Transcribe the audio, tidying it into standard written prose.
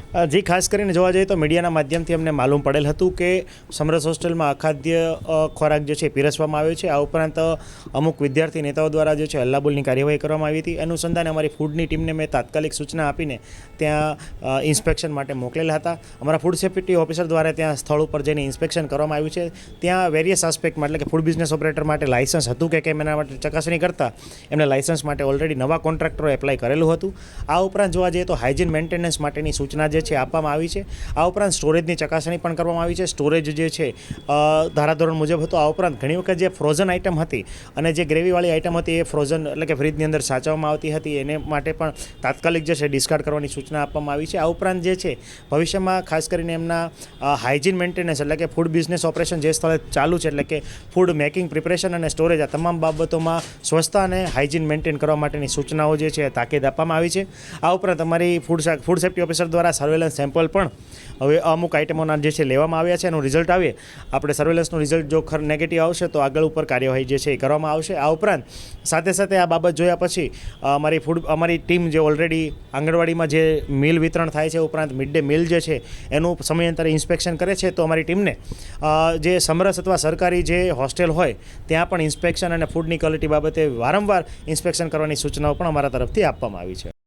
જી, ખાસ કરીને જોવા જઈએ તો મીડિયાના માધ્યમથી અમને માલુમ પડેલ હતું કે સમરસ હોસ્ટેલમાં અખાદ્ય ખોરાક જે છે પીરસવામાં આવ્યો છે। આ ઉપરાંત અમુક વિદ્યાર્થી નેતાઓ દ્વારા જે છે હલ્લાબોલની કાર્યવાહી કરવામાં આવી હતી। અનુસંધાને અમારી ફૂડની ટીમને મેં તાત્કાલિક સૂચના આપીને ત્યાં ઇન્સ્પેક્શન માટે મોકલેલા હતા। અમારા ફૂડ સેફ્ટી ઓફિસર દ્વારા ત્યાં સ્થળ ઉપર જઈને ઇન્સ્પેક્શન કરવામાં આવ્યું છે। ત્યાં વેરિયસ આસ્પેક્ટમાં એટલે કે ફૂડ બિઝનેસ ઓપરેટર માટે લાયસન્સ હતું કે કેમ એના માટે ચકાસણી કરતાં એમને લાયસન્સ માટે ઓલરેડી નવા કોન્ટ્રાક્ટરો એપ્લાય કરેલું હતું। આ ઉપરાંત જોવા જઈએ તો હાઇજીન મેન્ટેનન્સ માટેની સૂચના જે છે આપવામાં આવી છે। આ ઉપરાંત સ્ટોરેજની ચકાસણી પણ કરવામાં આવી છે। સ્ટોરેજ જે છે ધારાધોરણ મુજબ હતો। આ ઉપરાંત ઘણી વખત જે ફ્રોઝન આઇટમ હતી અને જે ગ્રેવીવાળી આઇટમ હતી એ ફ્રોઝન એટલે કે ફ્રીજની અંદર સાચવવામાં આવતી હતી, એને માટે પણ તાત્કાલિક જે છે ડિસ્કાર્ડ કરવાની સૂચના આપવામાં આવી છે। આ ઉપરાંત જે છે ભવિષ્યમાં ખાસ કરીને એમના હાઇજીન મેન્ટેનન્સ એટલે કે ફૂડ બિઝનેસ ઓપરેશન જે સ્થળે ચાલુ છે એટલે કે ફૂડ મેકિંગ, પ્રિપરેશન અને સ્ટોરેજ આ તમામ બાબતોમાં સ્વચ્છતા અને હાઇજીન મેન્ટેન કરવા માટેની સૂચનાઓ જે છે તાકીદ આપવામાં આવી છે। આ ઉપરાંત અમારી ફૂડ સેફ્ટી ઓફિસર દ્વારા સર્વેલન્સ સેમ્પલ પણ હવે અમુક આઇટમોના જે છે લેવામાં આવ્યા છે। એનું રિઝલ્ટ આવે આપણે સર્વેલન્સનું રિઝલ્ટ જો નેગેટિવ આવશે તો આગળ ઉપર કાર્યવાહી જે છે એ કરવામાં આવશે। આ ઉપરાંત સાથે સાથે આ બાબત જોયા પછી અમારી ટીમ જે ઓલરેડી આંગણવાડીમાં જે મિલ વિતરણ થાય છે ઉપરાંત મિડ ડે મિલ જે છે એનું સમયાંતરે ઇન્સ્પેક્શન કરે છે। તો અમારી ટીમને જે સમરસ અથવા સરકારી જે હોસ્ટેલ હોય ત્યાં પણ ઇન્સ્પેક્શન અને ફૂડની ક્વોલિટી બાબતે વારંવાર ઇન્સ્પેક્શન કરવાની સૂચનાઓ પણ અમારા તરફથી આપવામાં આવી છે।